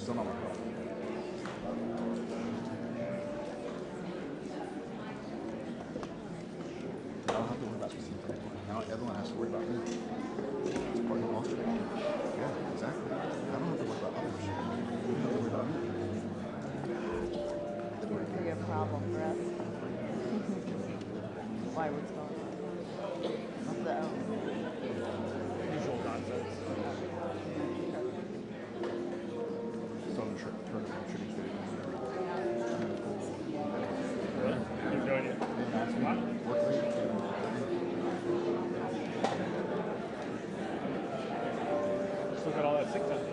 Still not my problem. I don't have to worry about specific things. Now everyone has to worry about me. It's part of the culture. Yeah, exactly. I don't have to worry about others. You don't have to worry about me. Seems to be a problem for us. Why? What's going on? So. Usual nonsense. Still in the shooting stage. You've no idea. Work late. Still got all that sick time.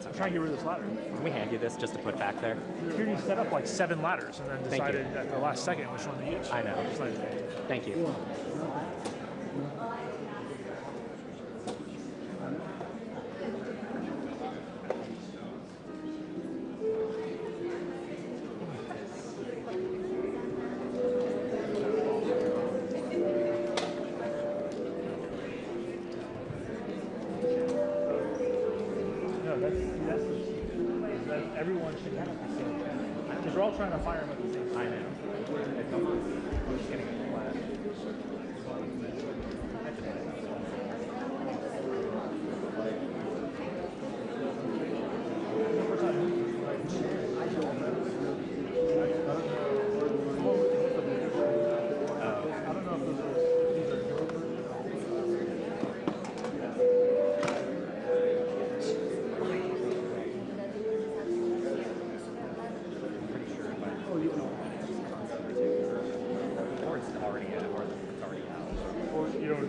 I'm trying to get rid of this ladder. Can we hand you this just to put back there? You set up like 7 ladders and then decided at the last second which one to use. I know. Just like, thank you. everyone should have the same thing. Because we're all trying to fire them at the same time. I know. It's almost getting a flat. You don't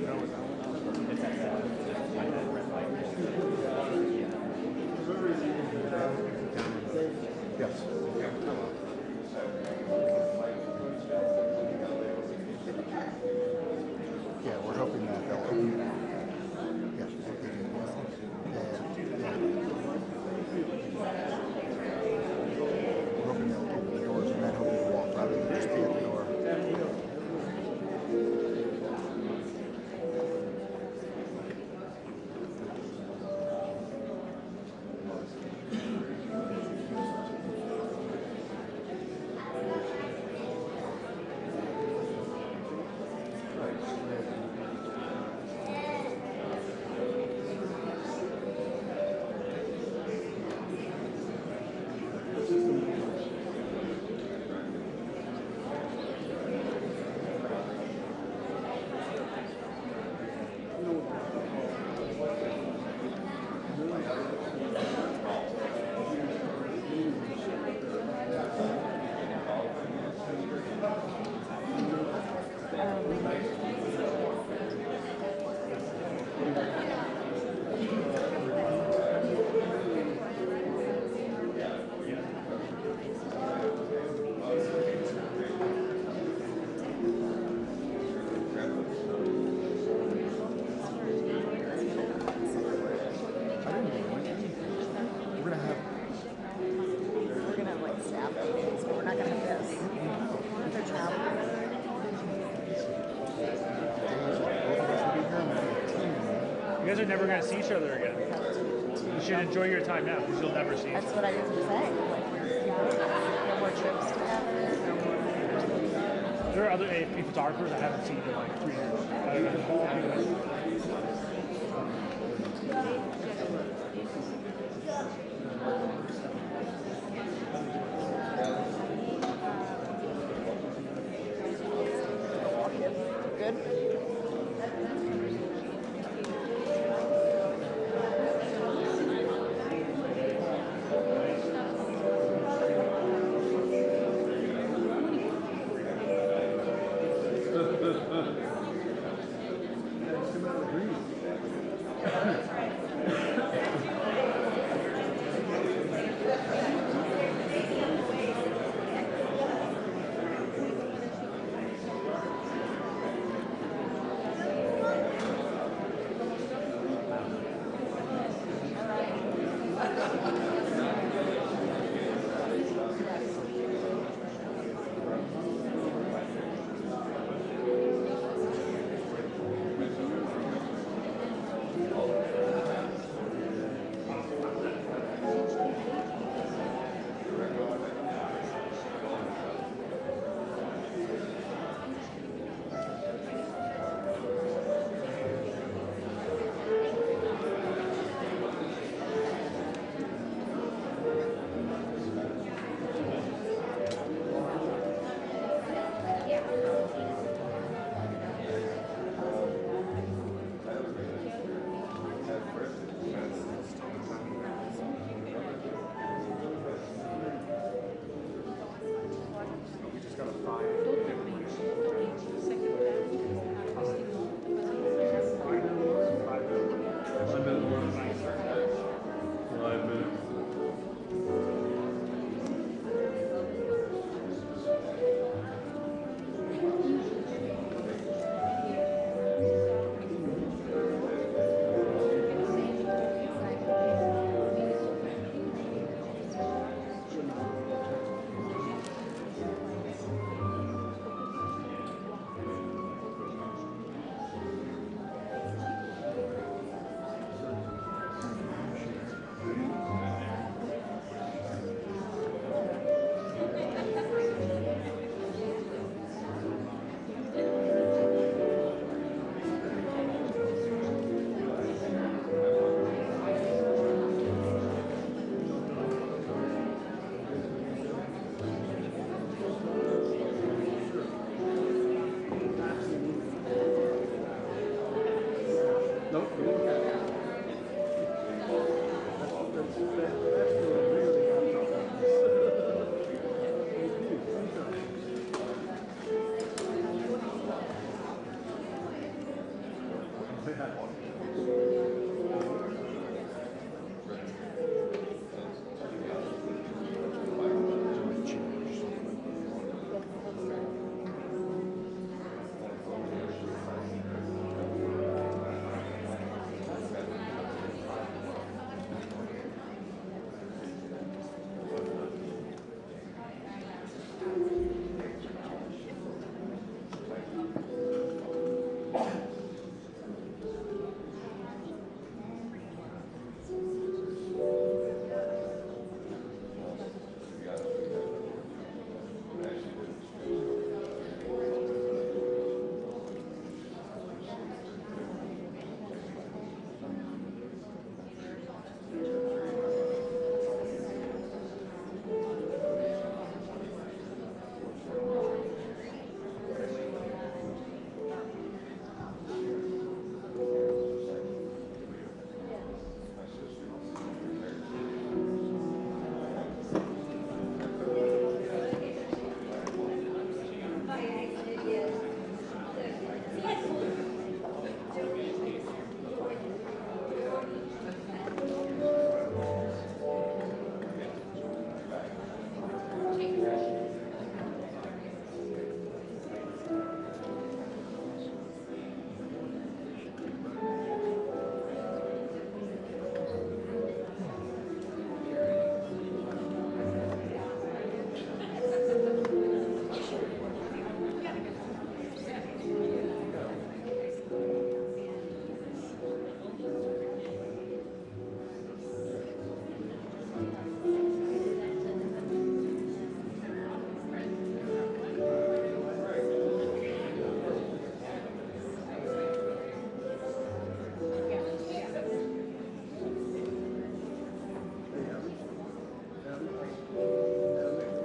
probably never going to see each other again. You should enjoy your time now because you'll never see each That's other. what I was going to say. Like, no more trips together. No more. There are other AFP photographers I haven't seen in like 3 years. I don't know. Good.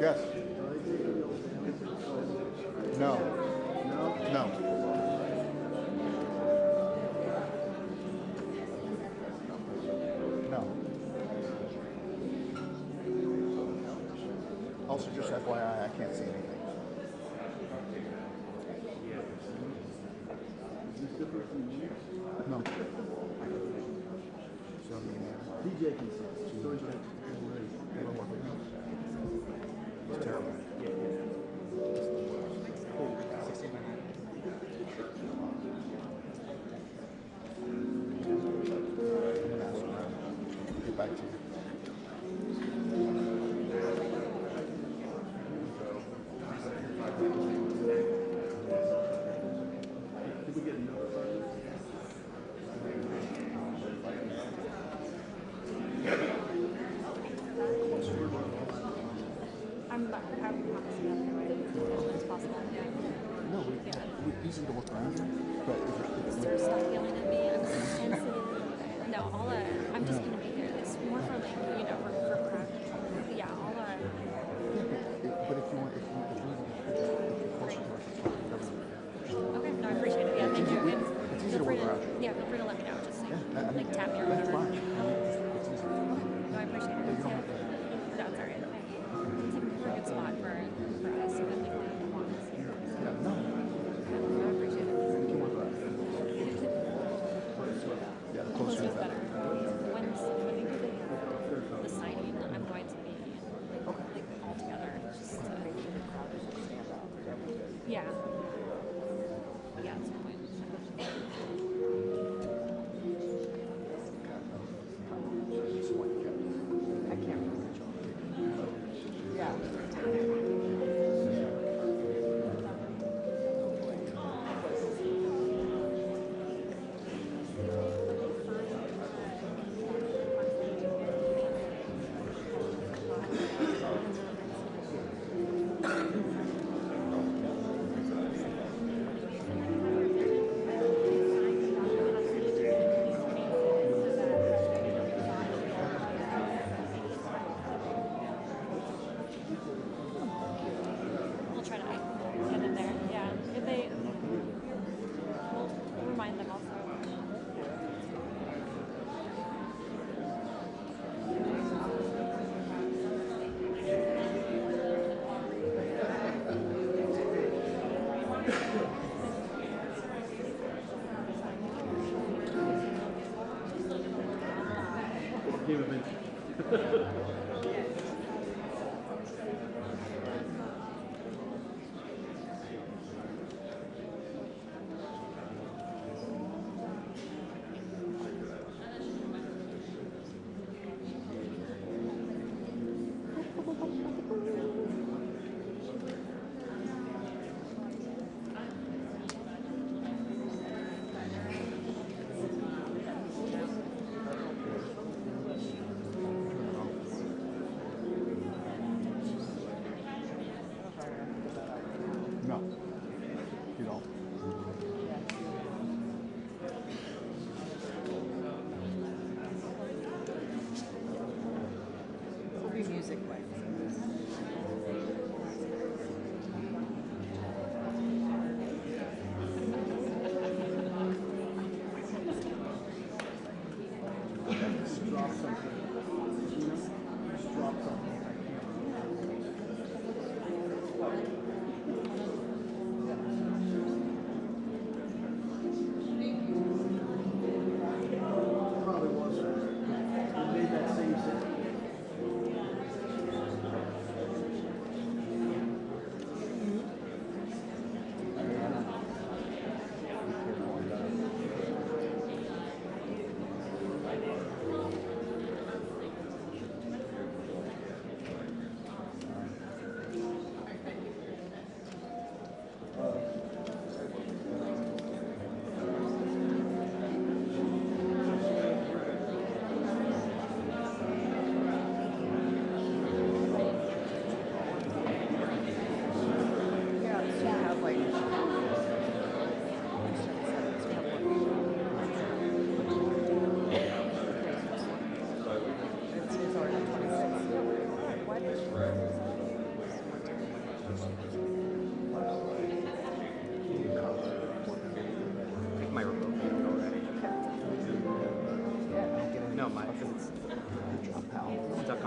Yes. No. No. No. Also, just FYI, I can't see anything. No. So, DJ can see. It's terrible. Get back to you. I'm not seeing that as possible. No, we easy to look around, but Start stuff yelling at me. I'm sensitive. No, I'm just gonna be here. It's more for like, for practice. Yeah, but if you want, if you're closer to us, it's fine. Whatever. okay, no, I appreciate it. Yeah, thank you. And It's easy to work around. Yeah, feel free to let me know. Just Yeah, like tap me or that's whatever. fine. It's easy. No, I appreciate it. Yeah, you don't have to. That's all right. It's a good spot for us so that we can walk us here. Yeah, no. I appreciate it. You can work around. Yeah, the closer Closer the is better. better. When you do the signing, I'm going to be like all together. Just to, yeah. Yeah, that's the point. I can't really control it. Yeah. We'll try to get in there. Yeah. If they, we'll remind them also.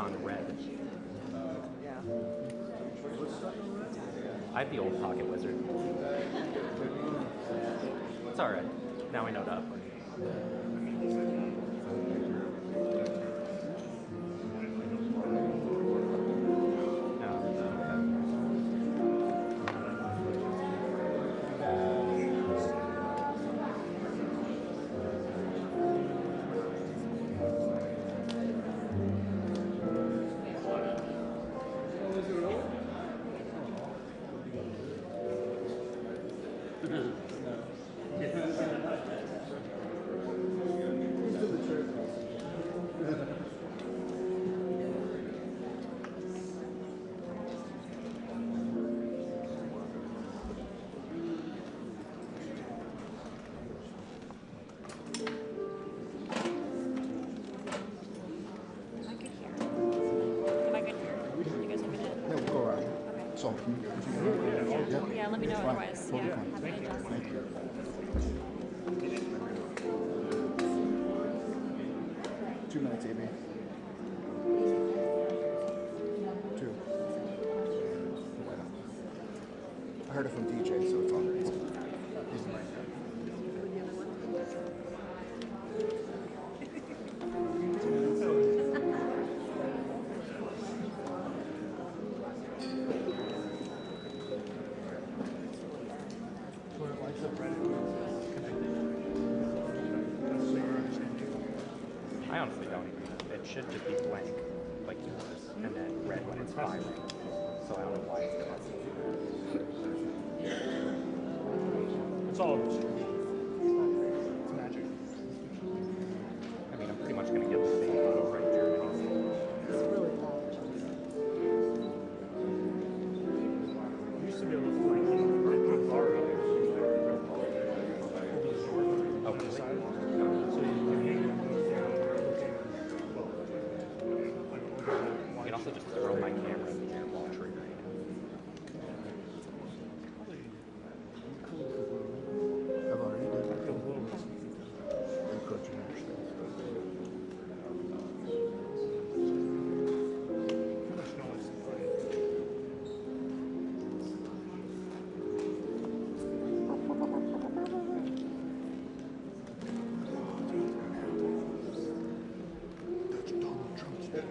icon red. Yeah. I have the old pocket wizard. It's alright. Now we know to upgrade. Am I good here? Am I good here? You guys want me to? Yeah, we'll go around. Okay. So, can you, Yeah, yeah, let me know Fine. otherwise. Totally Yeah, fine. happy to adjust. Thank you. 2 minutes, AB. 2. I heard it from DJ, so it's on. He's in my head. What it lights up red connected. That's so your understanding. I honestly don't even. It should just be blank, like yours, and then red when it's firing. So I don't know why it's constant. It's all it's magic. I mean, I'm pretty much going to get the same over in Germany. It's really loud. You used to be able to like put bar up Oh, on the really? side. So you can hang them down looking like You can also just throw my camera in the air while triggering. I've already did I feel a little bit. encroaching on your space. Too much noise to play. That's Donald Trump's music.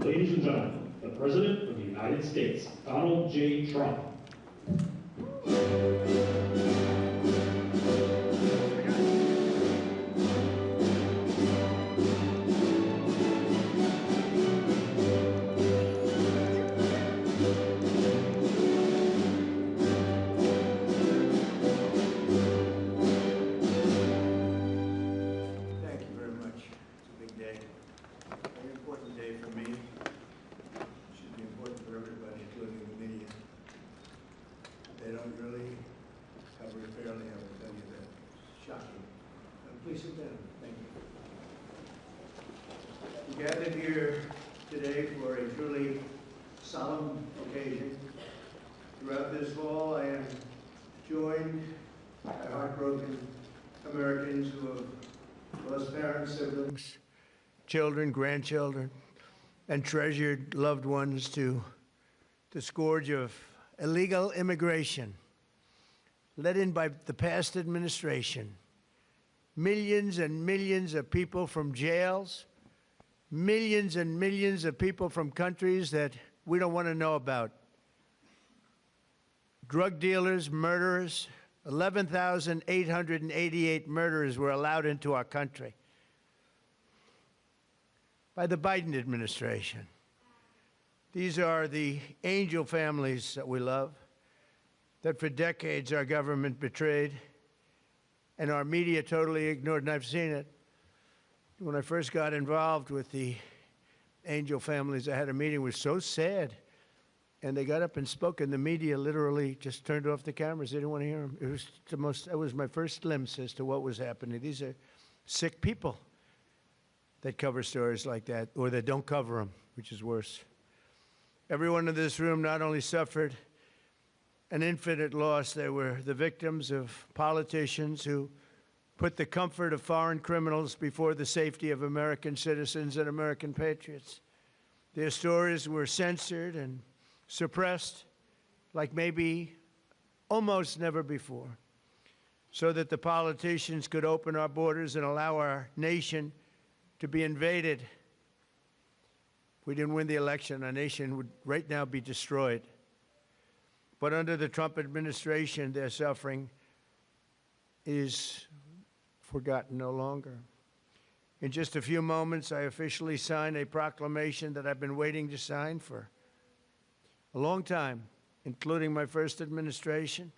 Ladies and gentlemen, the President of the United States, Donald J. Trump. Thank you very much. It's a big day. Very important day for me. It should be important for everybody, including the media. They don't really cover it fairly, I will tell you that. Shocking. Please sit down. Thank you. We gathered here today for a truly solemn occasion. Throughout this hall, I am joined by heartbroken Americans who have lost parents, siblings, children, grandchildren, and treasured loved ones to the scourge of illegal immigration led in by the past administration. Millions and millions of people from jails, millions and millions of people from countries that we don't want to know about. Drug dealers, murderers, 11,888 murderers were allowed into our country by the Biden administration. These are the angel families that we love, that for decades our government betrayed and our media totally ignored, and I've seen it. When I first got involved with the angel families, I had a meeting. It was so sad. And they got up and spoke, and the media literally just turned off the cameras. They didn't want to hear them. It was my first glimpse as to what was happening. These are sick people that cover stories like that, or that don't cover them, which is worse. Everyone in this room not only suffered an infinite loss, they were the victims of politicians who put the comfort of foreign criminals before the safety of American citizens and American patriots. Their stories were censored and suppressed like maybe almost never before, so that the politicians could open our borders and allow our nation to be invaded. If we didn't win the election, our nation would right now be destroyed. But under the Trump administration, their suffering is forgotten no longer. In just a few moments, I officially sign a proclamation that I've been waiting to sign for a long time, including my first administration.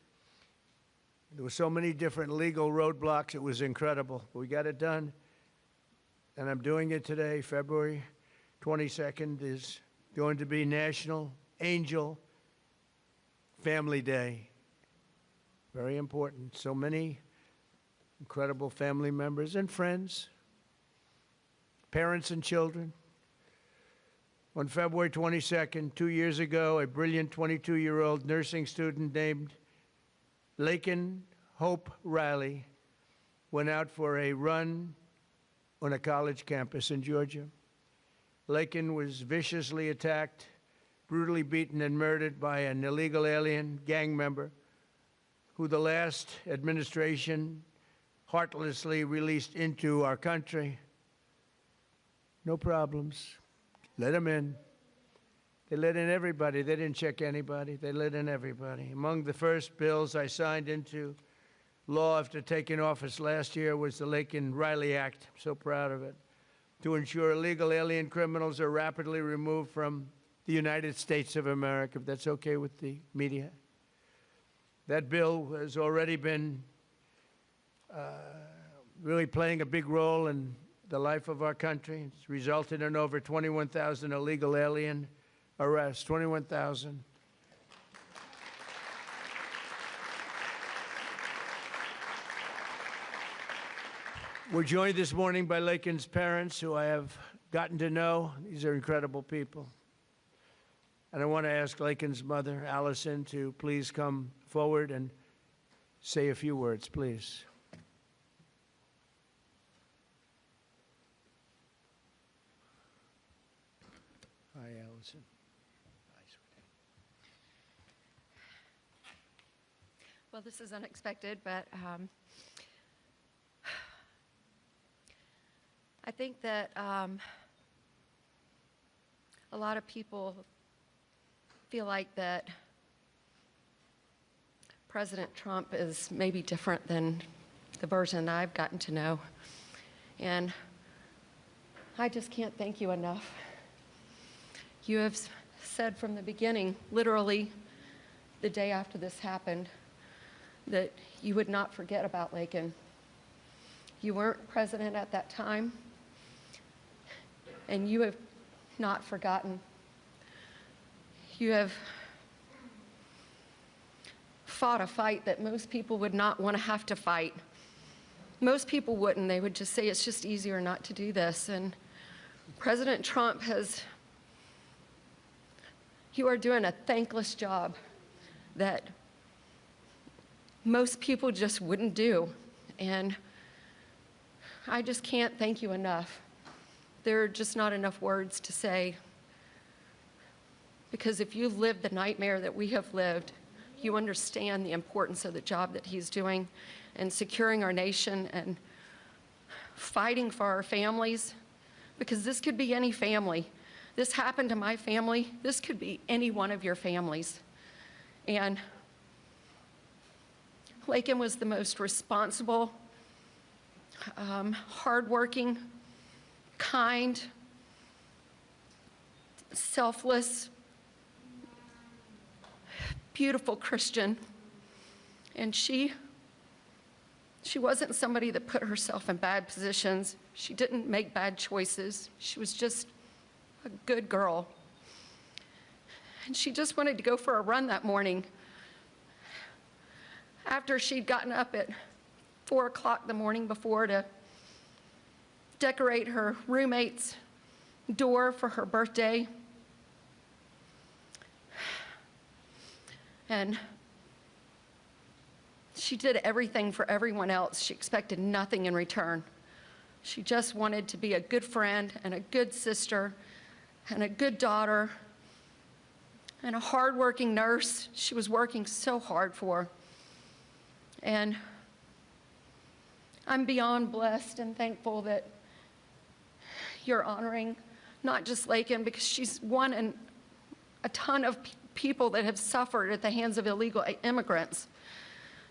There were so many different legal roadblocks, it was incredible. We got it done, and I'm doing it today. February 22nd is going to be National Angel Family Day. Very important. So many incredible family members and friends, parents and children. On February 22nd, 2 years ago, a brilliant 22-year-old nursing student named Laken Hope Riley went out for a run on a college campus in Georgia. Laken was viciously attacked, brutally beaten and murdered by an illegal alien gang member who the last administration heartlessly released into our country. No problems. Let them in. They let in everybody. They didn't check anybody. They let in everybody. Among the first bills I signed into law after taking office last year was the Laken Riley Act. I'm so proud of it. To ensure illegal alien criminals are rapidly removed from the United States of America, if that's okay with the media. That bill has already been really playing a big role in the life of our country. It's resulted in over 21,000 illegal alien arrests, 21,000. We're joined this morning by Laken's parents, who I have gotten to know. These are incredible people. And I want to ask Laken's mother, Allison, to please come forward and say a few words, please. Hi, Allison. Hi, sweetie. Well, this is unexpected, but I think that a lot of people feel like that President Trump is maybe different than the version I've gotten to know. And I just can't thank you enough. You have said from the beginning, literally the day after this happened, that you would not forget about Lakin. You weren't president at that time, and you have not forgotten. You have fought a fight that most people would not want to have to fight. Most people wouldn't. They would just say it's just easier not to do this. And President Trump you are doing a thankless job that most people just wouldn't do. And I just can't thank you enough. There are just not enough words to say. Because if you've lived the nightmare that we have lived, you understand the importance of the job that he's doing and securing our nation and fighting for our families. Because this could be any family. This happened to my family. This could be any one of your families. And Lakin was the most responsible, hardworking, kind, selfless, beautiful Christian. And she wasn't somebody that put herself in bad positions. She didn't make bad choices. She was just a good girl. And she just wanted to go for a run that morning after she'd gotten up at 4 o'clock the morning before to decorate her roommate's door for her birthday. And she did everything for everyone else. She expected nothing in return. She just wanted to be a good friend and a good sister and a good daughter and a hardworking nurse. She was working so hard for. And I'm beyond blessed and thankful that you're honoring not just Lakin, because she's one in a ton of people that have suffered at the hands of illegal immigrants.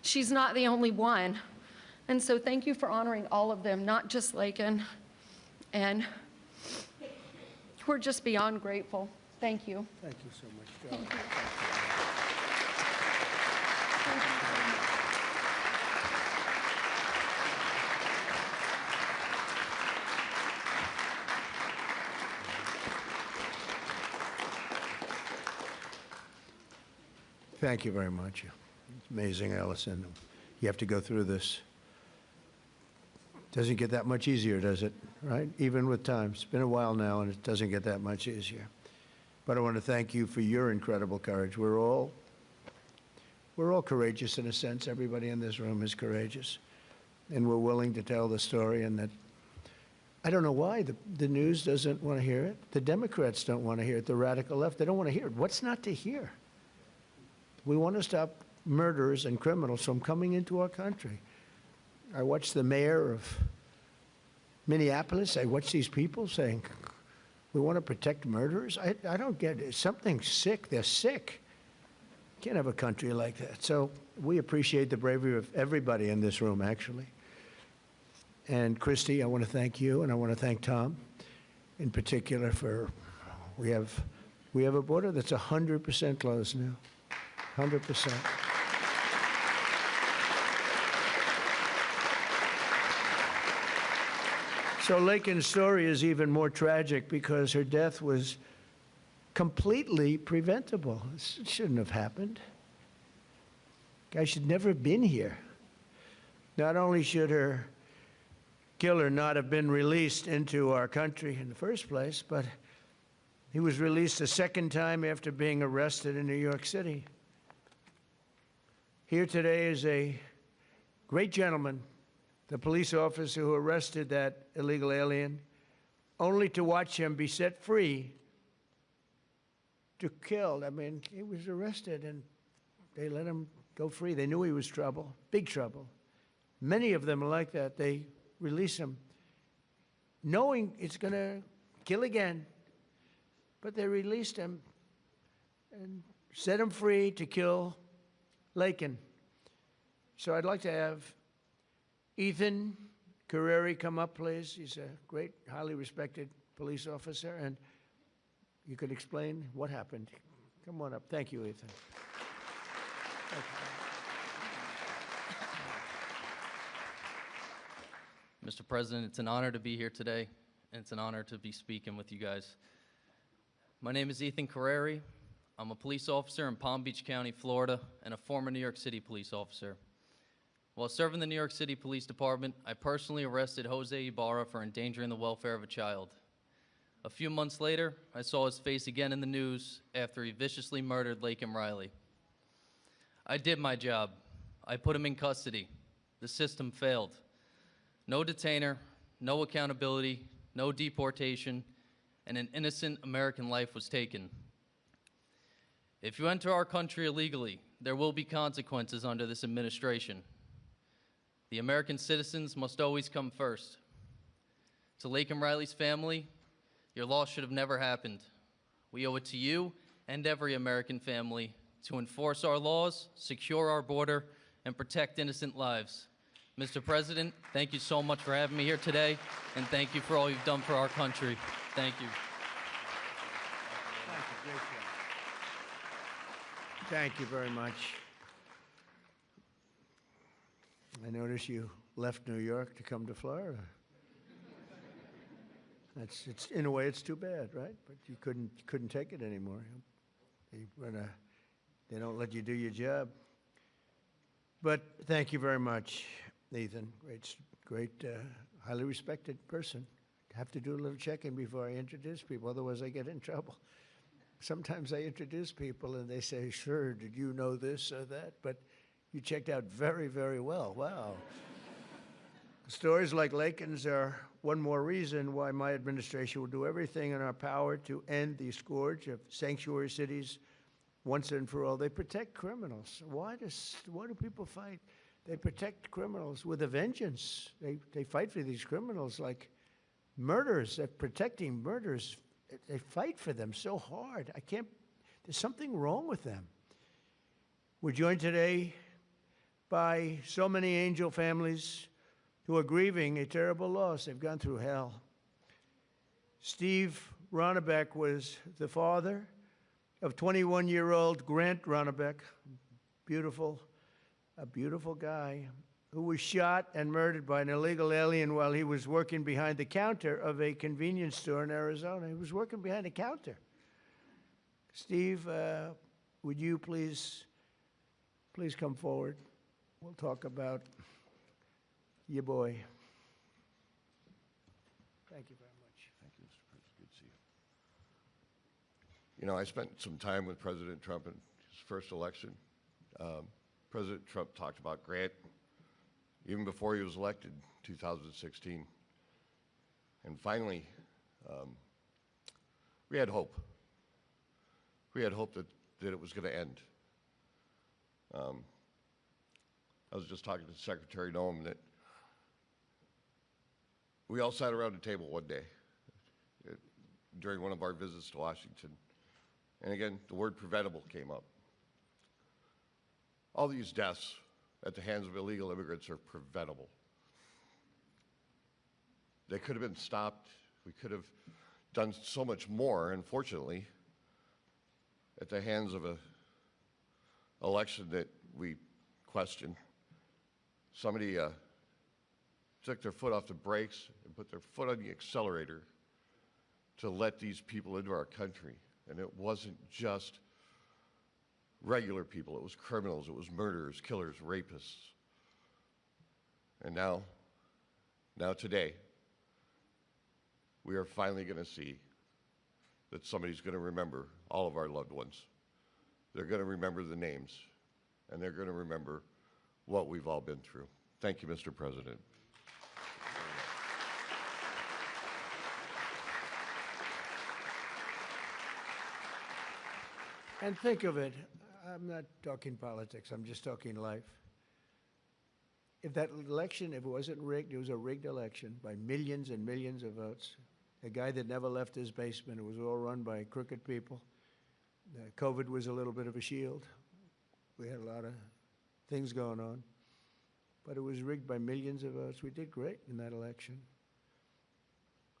She's not the only one. And so thank you for honoring all of them, not just Lakin. And we're just beyond grateful. Thank you. Thank you so much, Joe. Thank you. Thank you very much. It's amazing, Allison. You have to go through this. Doesn't get that much easier, does it? Right? Even with time. It's been a while now, and it doesn't get that much easier. But I want to thank you for your incredible courage. We're all courageous in a sense. Everybody in this room is courageous. And we're willing to tell the story. And that, I don't know why the news doesn't want to hear it. The Democrats don't want to hear it. The radical left, they don't want to hear it. What's not to hear? We want to stop murderers and criminals from coming into our country. I watched the mayor of Minneapolis. I watched these people saying, we want to protect murderers. I don't get it. Something's sick. They're sick. Can't have a country like that. So we appreciate the bravery of everybody in this room, actually. And Christy, I want to thank you, and I want to thank Tom in particular for, we have a border that's 100% closed now. 100%. So Lakin's story is even more tragic because her death was completely preventable. It shouldn't have happened. Guy should never have been here. Not only should her killer not have been released into our country in the first place, but he was released a second time after being arrested in New York City. Here today is a great gentleman, the police officer who arrested that illegal alien, only to watch him be set free to kill. I mean, he was arrested and they let him go free. They knew he was trouble, big trouble. Many of them are like that. They release him knowing it's going to kill again, but they released him and set him free to kill Lakin. So I'd like to have Ethan Carreri come up, please. He's a great, highly respected police officer, and you could explain what happened. Come on up. Thank you, Ethan. Thank you. Mr. President, it's an honor to be here today, and it's an honor to be speaking with you guys. My name is Ethan Carreri. I'm a police officer in Palm Beach County, Florida, and a former New York City police officer. While serving the New York City Police Department, I personally arrested Jose Ibarra for endangering the welfare of a child. A few months later, I saw his face again in the news after he viciously murdered Laken Riley. I did my job. I put him in custody. The system failed. No detainer, no accountability, no deportation, and an innocent American life was taken. If you enter our country illegally, there will be consequences under this administration. The American citizens must always come first. To Laken Riley's family, your loss should have never happened. We owe it to you and every American family to enforce our laws, secure our border, and protect innocent lives. Mr. President, thank you so much for having me here today, and thank you for all you've done for our country. Thank you. Thank you. Great job. Thank you very much. I notice you left New York to come to Florida. It's in a way, it's too bad, right? But you couldn't take it anymore. They don't let you do your job. But thank you very much, Ethan. Great, highly respected person. Have to do a little checking before I introduce people, otherwise I get in trouble. Sometimes I introduce people and they say, "Sir, did you know this or that?" But you checked out very, very well. Wow. Stories like Laken's are one more reason why my administration will do everything in our power to end the scourge of sanctuary cities once and for all. They protect criminals. Why do people fight? They protect criminals with a vengeance. They fight for these criminals like murderers. They're protecting murderers. They fight for them so hard. There's something wrong with them. We're joined today by so many angel families who are grieving a terrible loss. They've gone through hell. Steve Ronnebeck was the father of 21-year-old Grant Ronnebeck, a beautiful guy, who was shot and murdered by an illegal alien while he was working behind the counter of a convenience store in Arizona. He was working behind the counter. Steve, would you please come forward? We'll talk about your boy. Thank you very much. Thank you, Mr. President. Good to see you. You know, I spent some time with President Trump in his first election. President Trump talked about Grant even before he was elected in 2016. And finally, we had hope. We had hope that it was going to end. I was just talking to Secretary Noem that we all sat around the table one day during one of our visits to Washington. And again, the word preventable came up. All these deaths at the hands of illegal immigrants are preventable. They could have been stopped. We could have done so much more, unfortunately, at the hands of an election that we question. Somebody took their foot off the brakes and put their foot on the accelerator to let these people into our country. And it wasn't just regular people, it was criminals, it was murderers, killers, rapists. And now today, we are finally going to see that somebody's going to remember all of our loved ones. They're going to remember the names, and they're going to remember what we've all been through. Thank you, Mr. President. And think of it, I'm not talking politics, I'm just talking life. If that election, if it wasn't rigged, it was a rigged election by millions and millions of votes. A guy that never left his basement, it was all run by crooked people. COVID was a little bit of a shield. We had a lot of things going on. But it was rigged by millions of votes. We did great in that election.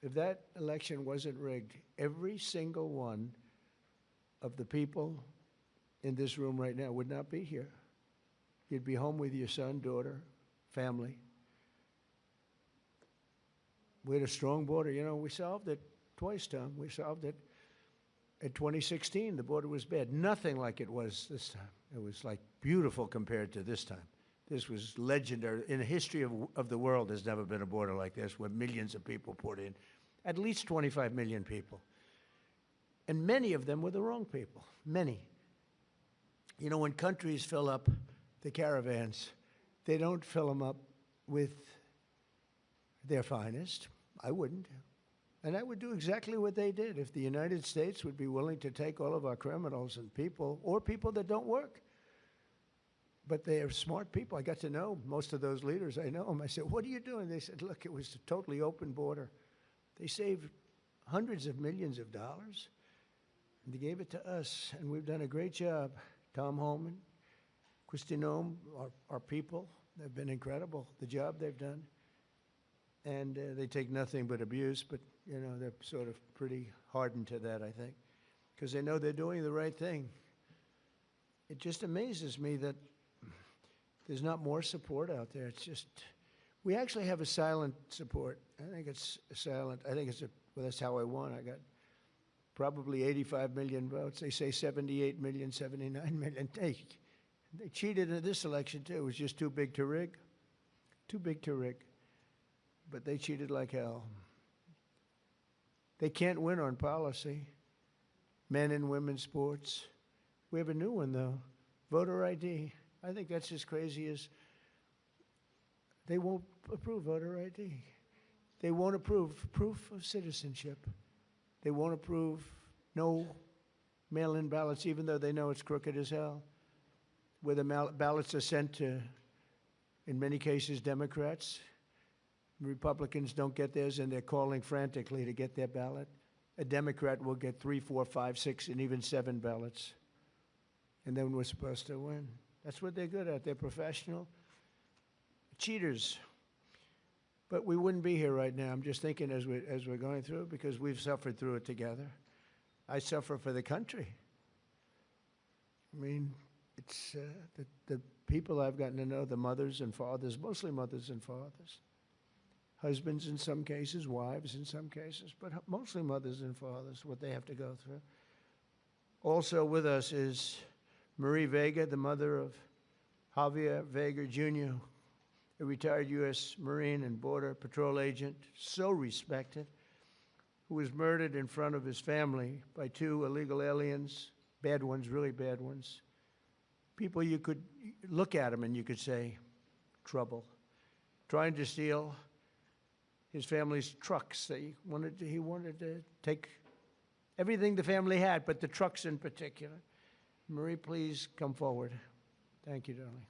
If that election wasn't rigged, every single one of the people in this room right now would not be here. You'd be home with your son, daughter, family. We had a strong border. You know, we solved it twice, Tom. We solved it in 2016. The border was bad. Nothing like it was this time. It was like beautiful compared to this time. This was legendary. In the history of the world, there's never been a border like this where millions of people poured in. At least 25 million people. And many of them were the wrong people. Many. You know, when countries fill up the caravans, they don't fill them up with their finest. I wouldn't. And I would do exactly what they did if the United States would be willing to take all of our criminals and people, or people that don't work. But they are smart people. I got to know most of those leaders. I know them. I said, what are you doing? They said, look, it was a totally open border. They saved hundreds of millions of dollars, and they gave it to us, and we've done a great job. Tom Holman, Kristi Noem, our people, they've been incredible, the job they've done. And they take nothing but abuse, but, you know, they're sort of pretty hardened to that, I think, because they know they're doing the right thing. It just amazes me that there's not more support out there. It's just, we actually have a silent support. I think it's silent. I think it's well, that's how I won. I got probably 85 million votes. They say 78 million, 79 million. They cheated in this election, too. It was just too big to rig. Too big to rig. But they cheated like hell. They can't win on policy. Men and women's sports. We have a new one, though. Voter ID. I think that's as crazy as they won't approve voter ID. They won't approve proof of citizenship. They won't approve no mail-in ballots, even though they know it's crooked as hell. Where the ballots are sent to, in many cases, Democrats. Republicans don't get theirs, and they're calling frantically to get their ballot. A Democrat will get 3, 4, 5, 6, and even 7 ballots. And then we're supposed to win. That's what they're good at. They're professional cheaters. But we wouldn't be here right now. I'm just thinking as we're going through it, because we've suffered through it together. I suffer for the country. I mean, it's the people I've gotten to know, the mothers and fathers, mostly mothers and fathers. Husbands in some cases, wives in some cases, but mostly mothers and fathers, what they have to go through. Also with us is Marie Vega, the mother of Javier Vega Jr., a retired U.S. Marine and Border Patrol agent, so respected, who was murdered in front of his family by 2 illegal aliens, bad ones, really bad ones. People you could look at them and you could say, trouble. Trying to steal his family's trucks. He wanted to take everything the family had, but the trucks in particular. Marie, please come forward. Thank you, darling.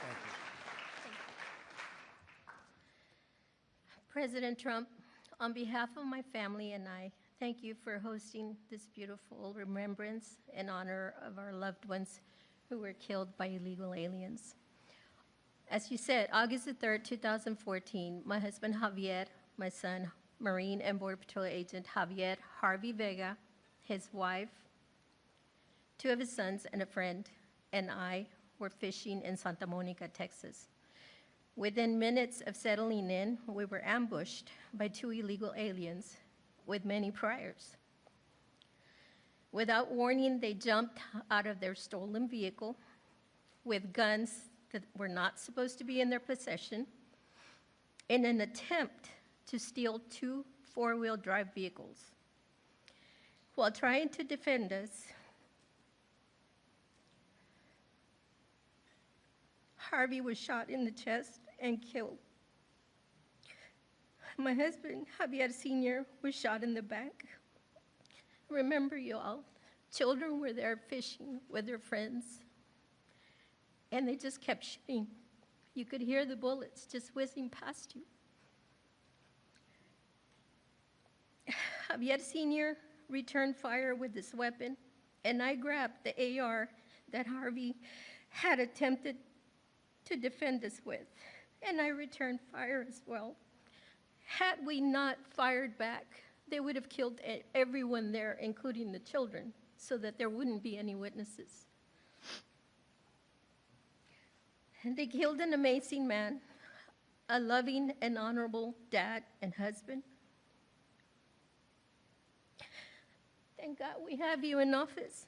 Thank you. President Trump, on behalf of my family and I, thank you for hosting this beautiful remembrance in honor of our loved ones who were killed by illegal aliens. As you said, August the 3rd, 2014, my husband Javier, my son, Marine and Border Patrol agent Javier Harvey Vega, his wife, 2 of his sons and a friend, and I were fishing in Santa Monica, Texas. Within minutes of settling in, we were ambushed by 2 illegal aliens with many priors. Without warning, they jumped out of their stolen vehicle with guns that were not supposed to be in their possession in an attempt to steal 2 4-wheel drive vehicles. While trying to defend us, Harvey was shot in the chest and killed. My husband, Javier Sr., was shot in the back. Remember, you all, children were there fishing with their friends, and they just kept shooting. You could hear the bullets just whizzing past you. Javier Sr. returned fire with this weapon, and I grabbed the AR that Harvey had attempted to defend us with, and I returned fire as well. Had we not fired back, they would have killed everyone there, including the children, so that there wouldn't be any witnesses. And they killed an amazing man, a loving and honorable dad and husband. Thank God we have you in office.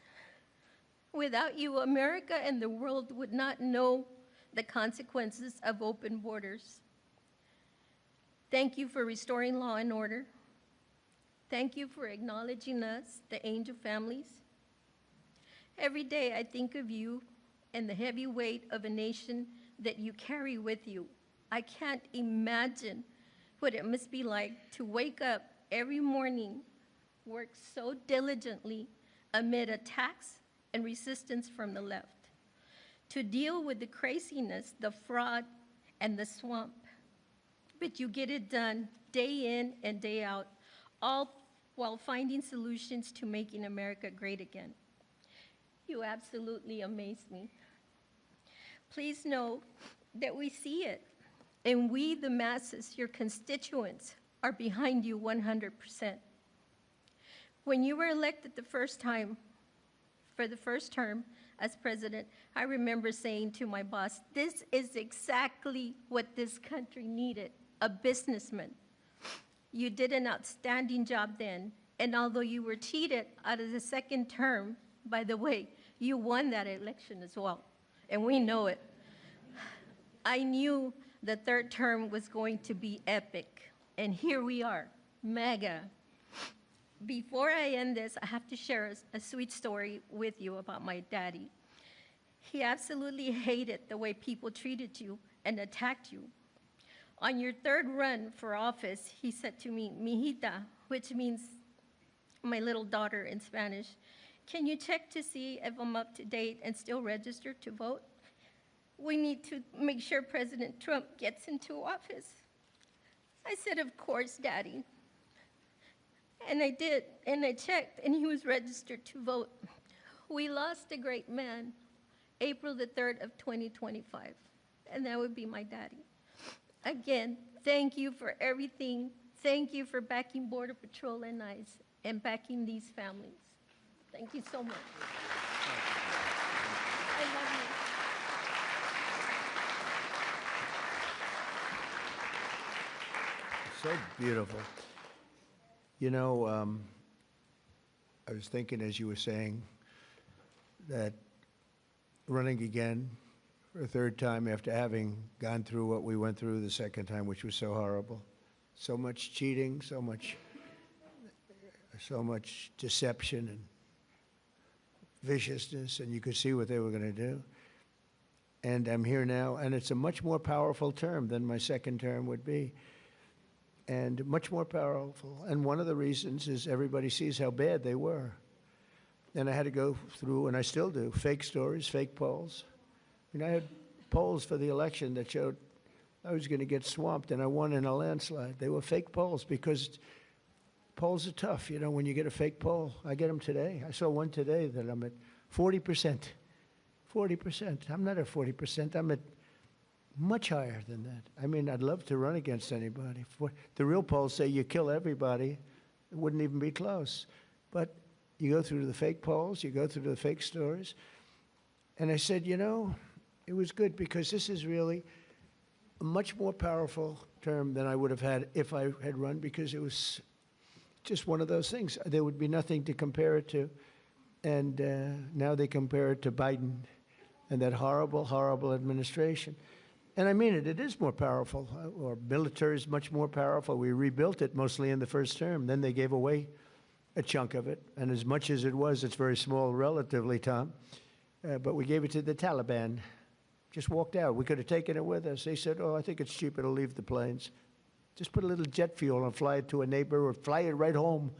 Without you, America and the world would not know the consequences of open borders. Thank you for restoring law and order. Thank you for acknowledging us, the Angel families. Every day I think of you and the heavy weight of a nation that you carry with you. I can't imagine what it must be like to wake up every morning, work so diligently amid attacks and resistance from the left, to deal with the craziness, the fraud, and the swamp. But you get it done day in and day out, all while finding solutions to making America great again. You absolutely amaze me. Please know that we see it, and we, the masses, your constituents, are behind you 100%. When you were elected the first time, for the first term as president, I remember saying to my boss, this is exactly what this country needed, a businessman. You did an outstanding job then, and although you were cheated out of the second term, by the way, you won that election as well, and we know it. I knew the third term was going to be epic, and here we are, mega. Before I end this, I have to share a sweet story with you about my daddy. He absolutely hated the way people treated you and attacked you. On your third run for office, he said to me, "Mijita," which means my little daughter in Spanish, "Can you check to see if I'm up to date and still registered to vote? We need to make sure President Trump gets into office." I said, "Of course, Daddy." And I did, and I checked, and he was registered to vote. We lost a great man, April the 3rd of 2025, and that would be my daddy. Again, thank you for everything. Thank you for backing Border Patrol and ICE and backing these families. Thank you so much. I love you. So beautiful. You know, I was thinking as you were saying that running again for a third time after having gone through what we went through the second time, which was so horrible, so much cheating, so much deception and viciousness, and you could see what they were going to do. And I'm here now, and it's a much more powerful term than my second term would be. And much more powerful. And one of the reasons is everybody sees how bad they were. And I had to go through, and I still do, fake stories, fake polls. I mean, I had polls for the election that showed I was going to get swamped, and I won in a landslide. They were fake polls because polls are tough, you know, when you get a fake poll. I get them today. I saw one today that I'm at 40%. 40%. I'm not at 40%. I'm at much higher than that. I mean, I'd love to run against anybody. The real polls say you kill everybody. It wouldn't even be close. But you go through the fake polls, you go through the fake stories. And I said, you know, it was good because this is really a much more powerful term than I would have had if I had run, because it was just one of those things. There would be nothing to compare it to. And now they compare it to Biden and that horrible, horrible administration. And I mean it, it is more powerful. Our military is much more powerful. We rebuilt it mostly in the first term. Then they gave away a chunk of it. And as much as it was, it's very small relatively, Tom. But we gave it to the Taliban. Just walked out. We could have taken it with us. They said, oh, I think it's cheaper to leave the planes. Just put a little jet fuel and fly it to a neighbor or fly it right home.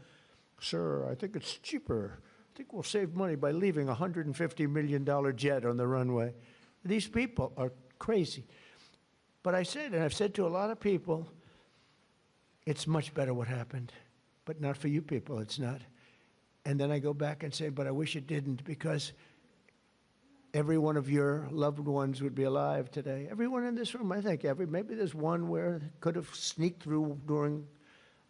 Sir, I think it's cheaper. I think we'll save money by leaving a $150 million jet on the runway. These people are crazy. But I said, and I've said to a lot of people, it's much better what happened, but not for you people, it's not. And then I go back and say, but I wish it didn't, because every one of your loved ones would be alive today. Everyone in this room, I think, maybe there's one where could have sneaked through during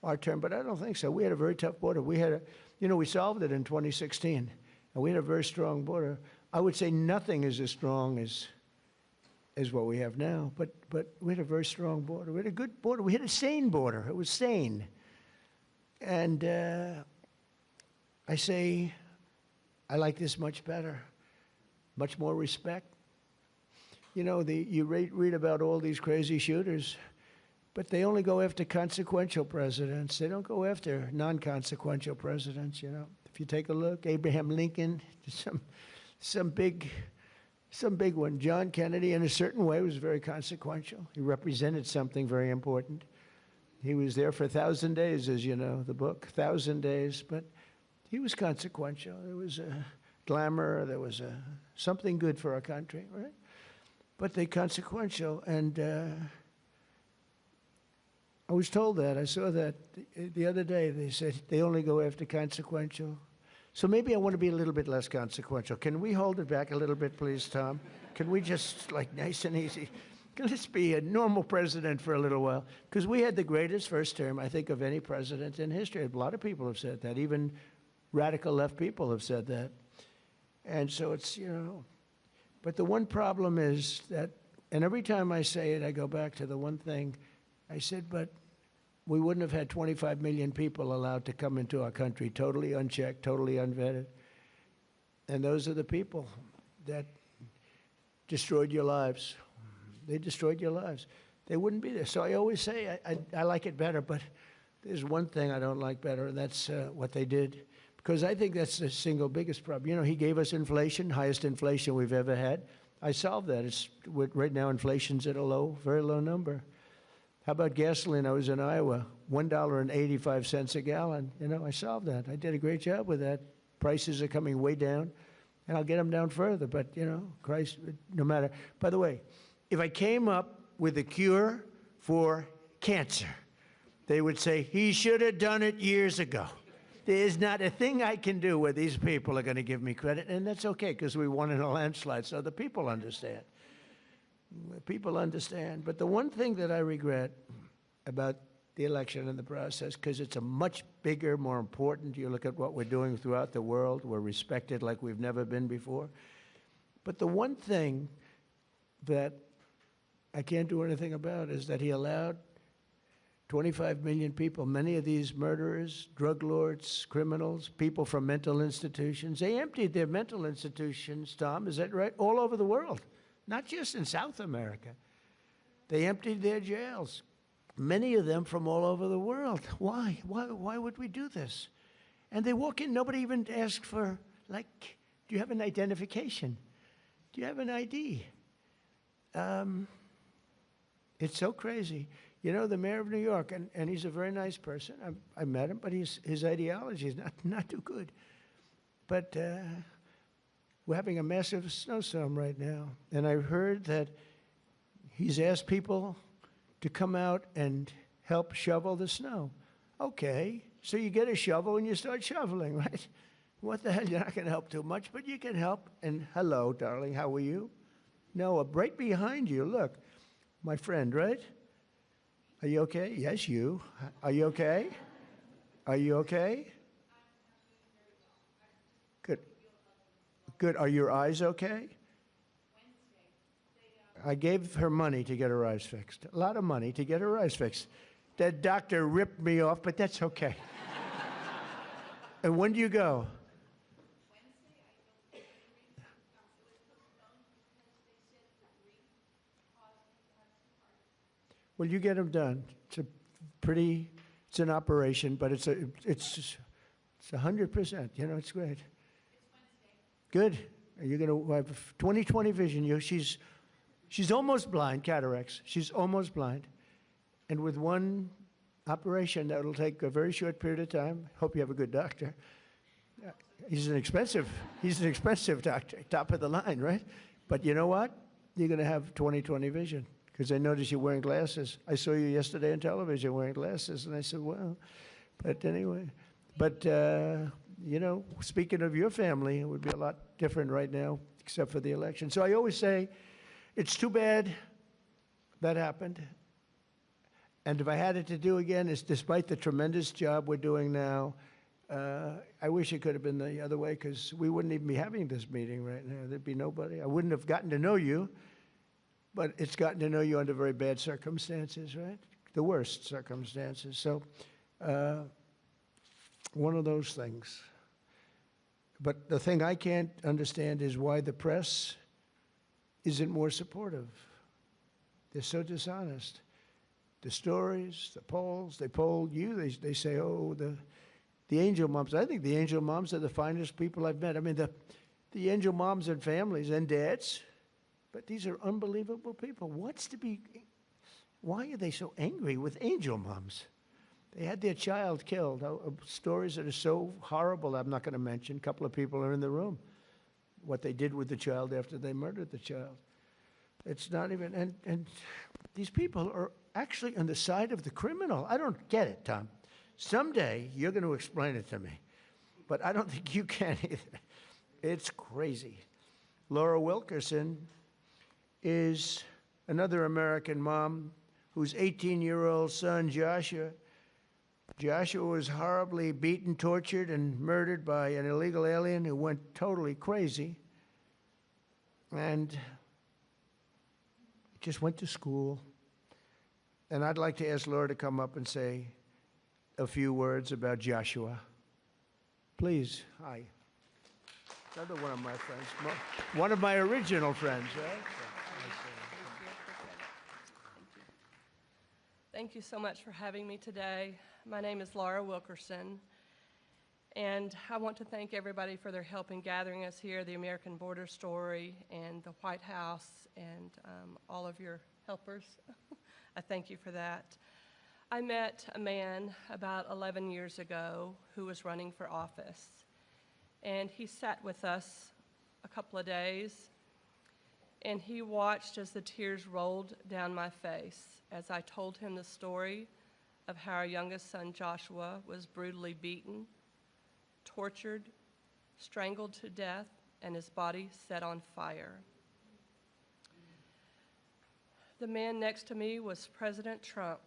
our term, but I don't think so. We had a very tough border. We solved it in 2016, and we had a very strong border. I would say nothing is as strong as what we have now, but we had a very strong border. We had a good border. We had a sane border. It was sane. And I say, I like this much better, much more respect. You read about all these crazy shooters, but they only go after consequential presidents. They don't go after non-consequential presidents, If you take a look, Abraham Lincoln, some big one. John Kennedy, in a certain way, was very consequential. He represented something very important. He was there for 1,000 days, as you know, the book, 1,000 days, but he was consequential. There was a glamour, there was something good for our country, right? But they consequential, and I was told that. I saw that the other day. They said they only go after consequential. So maybe I want to be a little bit less consequential. Can we hold it back a little bit, please, Tom? Can we just, nice and easy? Let's be a normal president for a little while. Because we had the greatest first term, I think, of any president in history. A lot of people have said that. Even radical left people have said that. And so it's, But the one problem is that, and every time I say it, I go back to the one thing. I said, but we wouldn't have had 25 million people allowed to come into our country, totally unchecked, totally unvetted. And those are the people that destroyed your lives. They destroyed your lives. They wouldn't be there. So I always say I like it better, but there's one thing I don't like better, and that's what they did. Because I think that's the single biggest problem. He gave us inflation, highest inflation we've ever had. I solved that. Right now, inflation's at a very low number. How about gasoline? I was in Iowa, $1.85 a gallon. I solved that. I did a great job with that. Prices are coming way down, and I'll get them down further. But, Christ, no matter. By the way, if I came up with a cure for cancer, they would say, he should have done it years ago. There's not a thing I can do where these people are going to give me credit, and that's okay, because we won in a landslide, so the people understand. People understand. But the one thing that I regret about the election and the process, because it's a much bigger, more important, you look at what we're doing throughout the world, we're respected like we've never been before. But the one thing that I can't do anything about is that he allowed 25 million people, many of these murderers, drug lords, criminals, people from mental institutions, they emptied their mental institutions, Tom, is that right? All over the world. Not just in South America. They emptied their jails, many of them from all over the world. Why? Why would we do this? And they walk in, nobody even asks for, do you have an identification? Do you have an ID? It's so crazy. The mayor of New York, and he's a very nice person. I met him, but his ideology is not too good. But we're having a massive snowstorm right now, and I heard that he's asked people to come out and help shovel the snow. Okay, so you get a shovel and you start shoveling, right? What the hell, you're not going to help too much, but you can help. And hello, darling, how are you? Noah, right behind you, look, my friend, right? Are you okay? Yes, you. Are you okay? Are you okay? Good. Good. Are your eyes okay? I gave her money to get her eyes fixed. A lot of money to get her eyes fixed. That doctor ripped me off, but that's okay. And when do you go? Well, you get them done. It's an operation, but it's 100%. It's great. Good. You're going to have 20/20 vision. She's almost blind, cataracts. She's almost blind. And with one operation that will take a very short period of time. Hope you have a good doctor. He's an expensive doctor, top of the line, right? But you know what? You're going to have 20/20 vision because I noticed you're wearing glasses. I saw you yesterday on television wearing glasses, and I said, well, but anyway. But, you know, speaking of your family, it would be a lot different right now, except for the election. So I always say, it's too bad that happened. And if I had it to do again, it's despite the tremendous job we're doing now, I wish it could have been the other way because we wouldn't even be having this meeting right now. There'd be nobody. I wouldn't have gotten to know you, but it's gotten to know you under very bad circumstances, right? The worst circumstances. So one of those things. But the thing I can't understand is why the press isn't more supportive. They're so dishonest. The stories, the polls, they polled you. They say, oh, the angel moms. I think the angel moms are the finest people I've met. I mean, the angel moms and families and dads, but these are unbelievable people. Why are they so angry with angel moms? They had their child killed. Stories that are so horrible I'm not going to mention. A couple of people are in the room. What they did with the child after they murdered the child. It's not even, and these people are actually on the side of the criminal. I don't get it, Tom. Someday you're going to explain it to me, but I don't think you can either. It's crazy. Laura Wilkerson is another American mom whose 18-year-old son, Joshua was horribly beaten, tortured, and murdered by an illegal alien who went totally crazy. And just went to school. And I'd like to ask Laura to come up and say a few words about Joshua. Please. Hi. Another one of my friends. One of my original friends, right? Thank you so much for having me today. My name is Laura Wilkerson, and I want to thank everybody for their help in gathering us here, the American Border Story and the White House, and all of your helpers. I thank you for that. I met a man about 11 years ago who was running for office, and he sat with us a couple of days, and he watched as the tears rolled down my face as I told him the story of how our youngest son, Joshua, was brutally beaten, tortured, strangled to death, and his body set on fire. The man next to me was President Trump.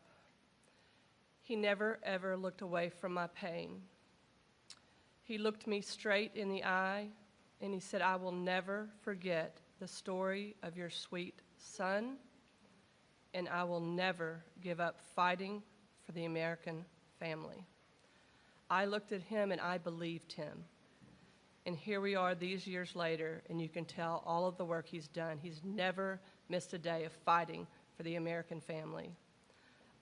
He never, ever looked away from my pain. He looked me straight in the eye, and he said, I will never forget the story of your sweet son, and I will never give up fighting for the American family. I looked at him and I believed him. And here we are these years later, and you can tell all of the work he's done. He's never missed a day of fighting for the American family.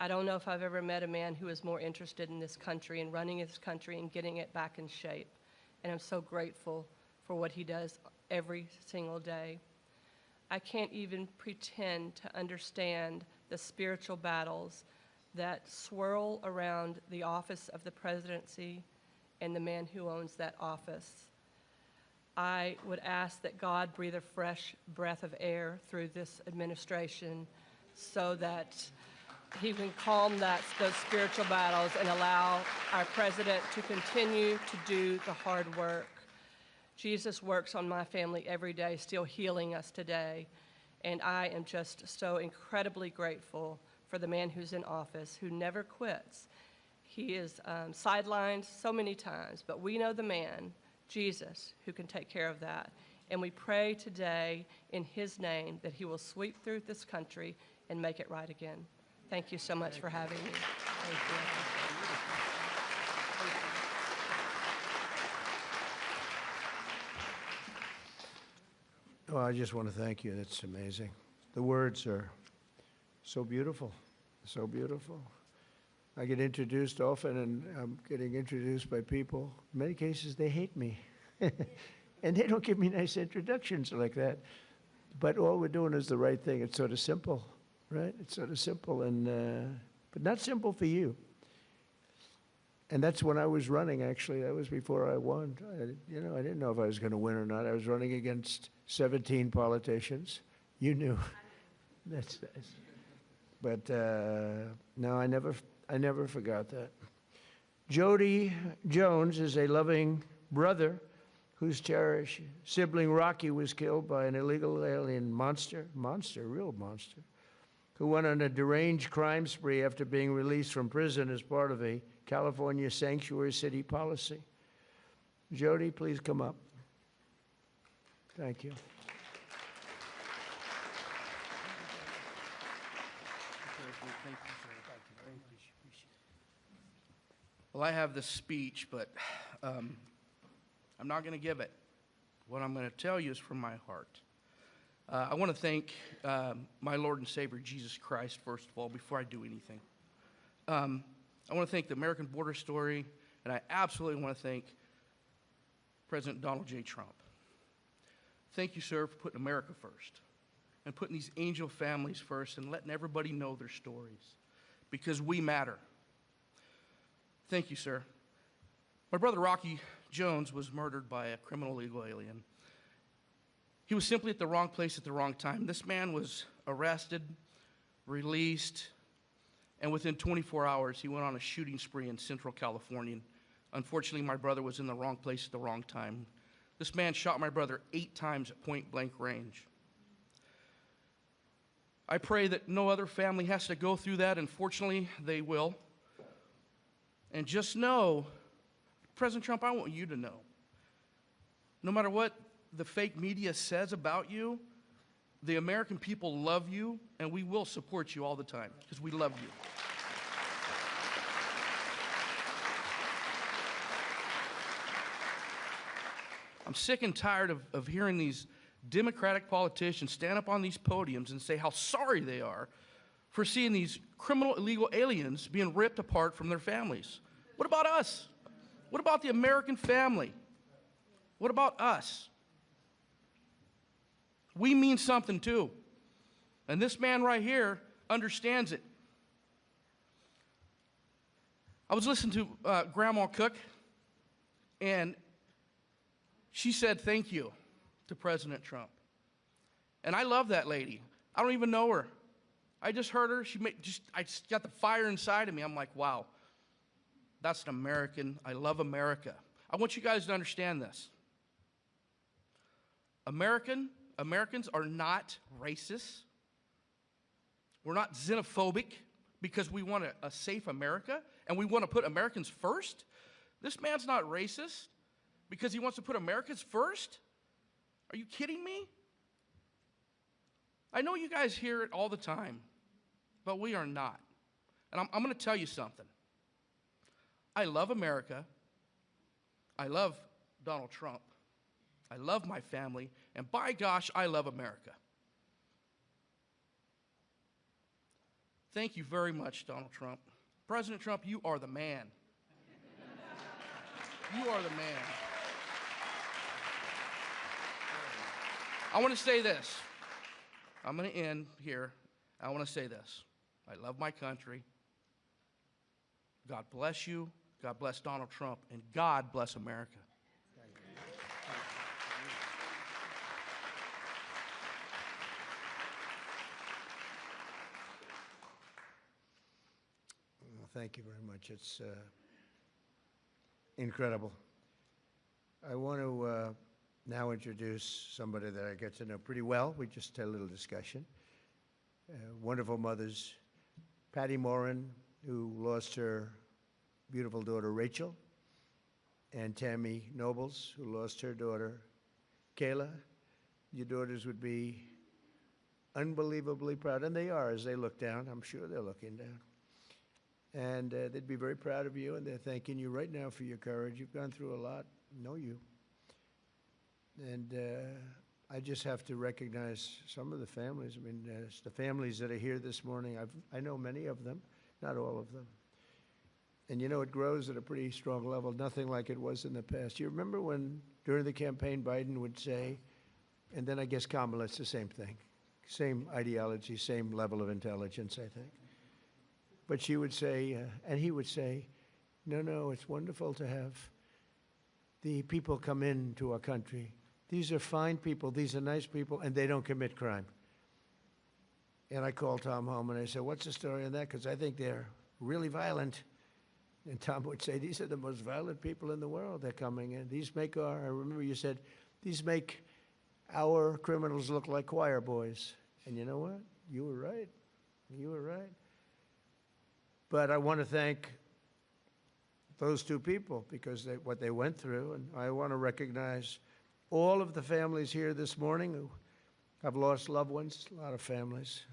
I don't know if I've ever met a man who is more interested in this country and running this country and getting it back in shape. And I'm so grateful for what he does every single day. I can't even pretend to understand the spiritual battles that swirl around the office of the presidency and the man who owns that office. I would ask that God breathe a fresh breath of air through this administration so that he can calm those spiritual battles and allow our president to continue to do the hard work. Jesus works on my family every day, still healing us today. And I am just so incredibly grateful for the man who's in office, who never quits. He is sidelined so many times, but we know the man, Jesus, who can take care of that. And we pray today in his name that he will sweep through this country and make it right again. Thank you so much for having me. Thank you. Well, I just want to thank you. That's amazing. The words are so beautiful, so beautiful. I get introduced often, and I'm getting introduced by people. In many cases, they hate me. And they don't give me nice introductions like that. But all we're doing is the right thing. It's sort of simple, right? It's sort of simple, and but not simple for you. And that's when I was running, actually. That was before I won. I didn't know if I was going to win or not. I was running against 17 politicians. You knew. That's nice. But no, I never forgot that. Jody Jones is a loving brother whose cherished sibling Rocky was killed by an illegal alien real monster, who went on a deranged crime spree after being released from prison as part of a California sanctuary city policy. Jody, please come up. Thank you. Well, I have this speech, but I'm not going to give it. What I'm going to tell you is from my heart. I want to thank my Lord and Savior, Jesus Christ, first of all, before I do anything. I want to thank the American Border Story, and I absolutely want to thank President Donald J. Trump. Thank you, sir, for putting America first and putting these angel families first and letting everybody know their stories, because we matter. Thank you, sir. My brother Rocky Jones was murdered by a criminal illegal alien. He was simply at the wrong place at the wrong time. This man was arrested, released, and within 24 hours, he went on a shooting spree in Central California. Unfortunately, my brother was in the wrong place at the wrong time. This man shot my brother 8 times at point-blank range. I pray that no other family has to go through that. Unfortunately, they will. And just know, President Trump, I want you to know, no matter what the fake media says about you, the American people love you, and we will support you all the time, because we love you. I'm sick and tired of hearing these Democratic politicians stand up on these podiums and say how sorry they are for seeing these criminal illegal aliens being ripped apart from their families. What about us? What about the American family? What about us? We mean something too. And this man right here understands it. I was listening to Grandma Cook, and she said thank you to President Trump. And I love that lady. I don't even know her. I just heard her. I just got the fire inside of me. I'm like, wow, that's an American. I love America. I want you guys to understand this. Americans are not racist. We're not xenophobic because we want a safe America and we want to put Americans first. This man's not racist because he wants to put Americans first. Are you kidding me? I know you guys hear it all the time, but we are not. And I'm going to tell you something. I love America. I love Donald Trump. I love my family. And by gosh, I love America. Thank you very much, Donald Trump. President Trump, you are the man. You are the man. I want to say this. I'm going to end here. I want to say this. I love my country. God bless you. God bless Donald Trump. And God bless America. Well, thank you very much. It's incredible. I want to now introduce somebody that I get to know pretty well. We just had a little discussion. Wonderful mothers, Patty Morin, who lost her beautiful daughter Rachel, and Tammy Nobles, who lost her daughter Kayla. Your daughters would be unbelievably proud, and they are as they look down. I'm sure they're looking down. And they'd be very proud of you, and they're thanking you right now for your courage. You've gone through a lot. Know you. And I just have to recognize some of the families. I mean, it's the families that are here this morning. I know many of them, not all of them. And you know, it grows at a pretty strong level, nothing like it was in the past. You remember when, during the campaign, Biden would say, and then I guess Kamala, it's the same thing, same ideology, same level of intelligence, I think. But she would say, and he would say, No, it's wonderful to have the people come into our country. These are fine people, these are nice people, and they don't commit crime. And I called Tom home and I said, what's the story on that? Because I think they're really violent. And Tom would say, these are the most violent people in the world. They're coming in. These make our, I remember you said, these make our criminals look like choir boys. And you know what? You were right. You were right. But I want to thank those two people because what they went through. And I want to recognize all of the families here this morning who have lost loved ones, a lot of families.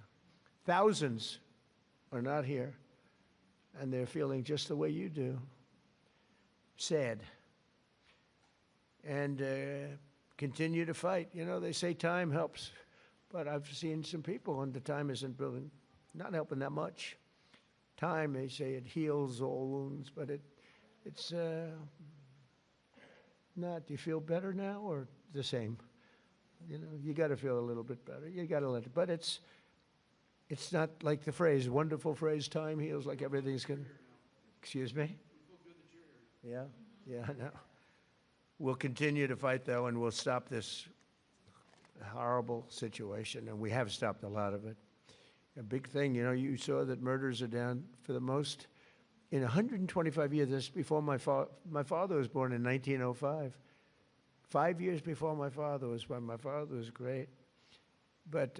Thousands are not here, and they're feeling just the way you do, sad. And continue to fight. You know, they say time helps, but I've seen some people, and the time isn't really, not helping that much. Time, they say it heals all wounds, but it's not. Do you feel better now or the same? You know, you got to feel a little bit better. You got to let it, but it's not like the phrase, wonderful phrase, time heals, like everything's going to, excuse me? Yeah, I know. We'll continue to fight, though, and we'll stop this horrible situation, and we have stopped a lot of it. A big thing, you know, you saw that murders are down for the most in 125 years. This before my father was born in 1905. 5 years before my father was born. My father was great. But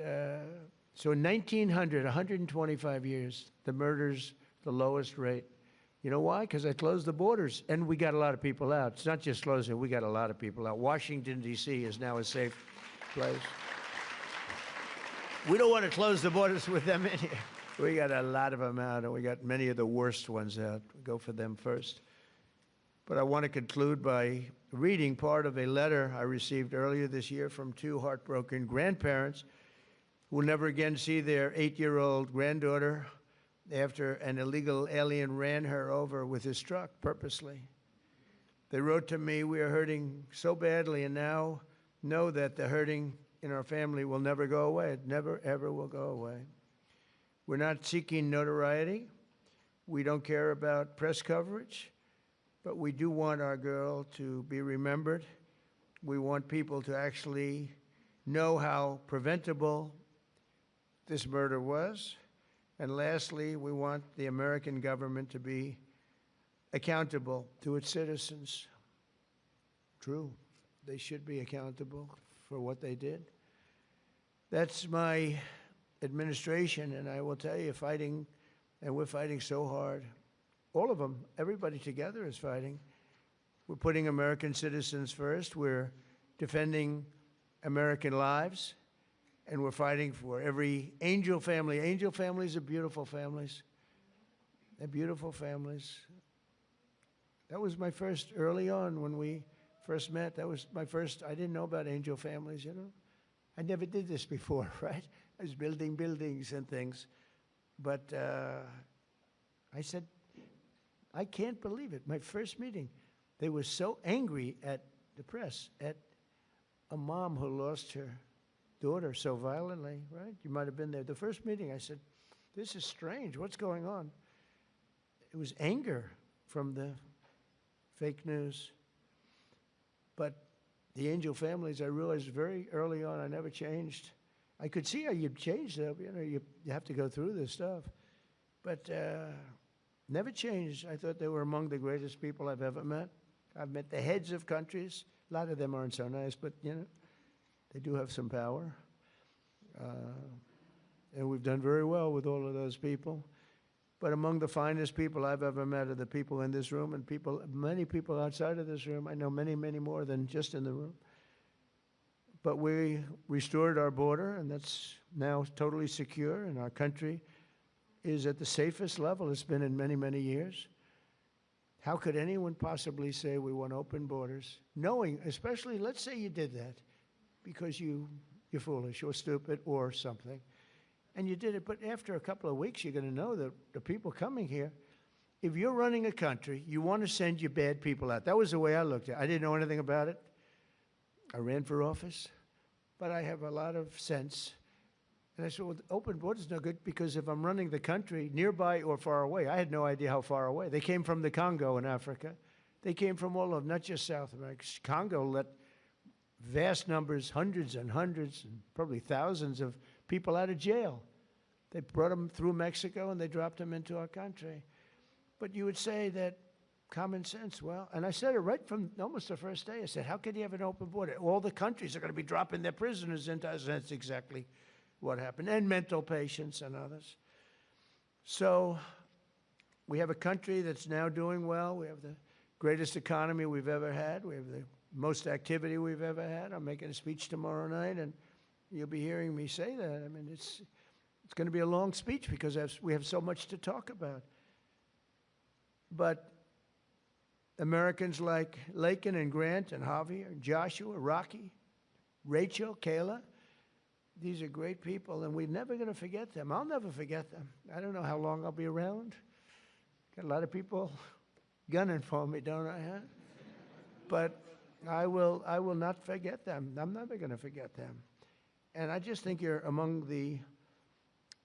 so in 1900, 125 years, the murders, the lowest rate. You know why? Because I closed the borders, and we got a lot of people out. It's not just closing, we got a lot of people out. Washington, D.C. is now a safe place. We don't want to close the borders with them in here. We got a lot of them out, and we got many of the worst ones out. We go for them first. But I want to conclude by reading part of a letter I received earlier this year from two heartbroken grandparents who will never again see their 8-year-old granddaughter after an illegal alien ran her over with his truck purposely. They wrote to me, we are hurting so badly and now know that the hurting in our family will never go away. It never, ever will go away. We're not seeking notoriety. We don't care about press coverage, but we do want our girl to be remembered. We want people to actually know how preventable this murder was. And lastly, we want the American government to be accountable to its citizens. True, they should be accountable for what they did. That's my administration, and I will tell you, fighting, and we're fighting so hard. All of them, everybody together is fighting. We're putting American citizens first. We're defending American lives, and we're fighting for every Angel family. Angel families are beautiful families. They're beautiful families. That was my first, early on when we first met, that was my first, I didn't know about Angel families, you know. I never did this before, right? I was building buildings and things. But I said, I can't believe it. My first meeting, they were so angry at the press, at a mom who lost her daughter so violently, right? You might have been there. The first meeting, I said, this is strange. What's going on? It was anger from the fake news. But the Angel families, I realized very early on, I never changed. I could see how you'd change, though. You know, you have to go through this stuff. But never changed. I thought they were among the greatest people I've ever met. I've met the heads of countries. A lot of them aren't so nice, but, you know, they do have some power. And we've done very well with all of those people. But among the finest people I've ever met are the people in this room and people, many people outside of this room. I know many, many more than just in the room. But we restored our border, and that's now totally secure, and our country is at the safest level it's been in many, many years. How could anyone possibly say we want open borders, knowing, especially, let's say you did that because you're foolish or stupid or something, and you did it, but after a couple of weeks, you're going to know that the people coming here, if you're running a country, you want to send your bad people out. That was the way I looked at it. I didn't know anything about it. I ran for office, but I have a lot of sense. And I said, well, open borders no good because if I'm running the country nearby or far away, I had no idea how far away. They came from the Congo in Africa. They came from all over, not just South America. Congo let vast numbers, hundreds and hundreds, and probably thousands of people out of jail. They brought them through Mexico and they dropped them into our country. But you would say that common sense, well, and I said it right from almost the first day. I said, how could you have an open border? All the countries are going to be dropping their prisoners into us, and that's exactly what happened, and mental patients and others. So we have a country that's now doing well. We have the greatest economy we've ever had. We have the most activity we've ever had. I'm making a speech tomorrow night, and you'll be hearing me say that. I mean, it's going to be a long speech because we have so much to talk about. But Americans like Lakin and Grant and Javier, Joshua, Rocky, Rachel, Kayla, these are great people, and we're never going to forget them. I'll never forget them. I don't know how long I'll be around. Got a lot of people gunning for me, don't I? Huh? But I will not forget them. I'm never going to forget them. And I just think you're among the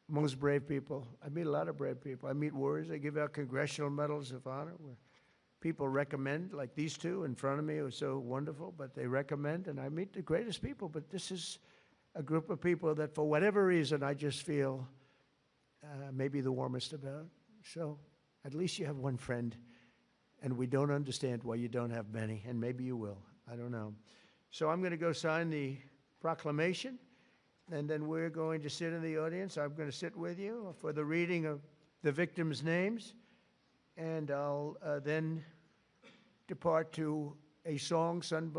most brave people. I meet a lot of brave people. I meet warriors. I give out congressional medals of honor where people recommend, like these two in front of me who are so wonderful, but they recommend, and I meet the greatest people. But this is a group of people that for whatever reason I just feel maybe the warmest about. So at least you have one friend, and we don't understand why you don't have many, and maybe you will. I don't know. So I'm going to go sign the proclamation, and then we're going to sit in the audience. I'm going to sit with you for the reading of the victims' names, and I'll then depart to a song sung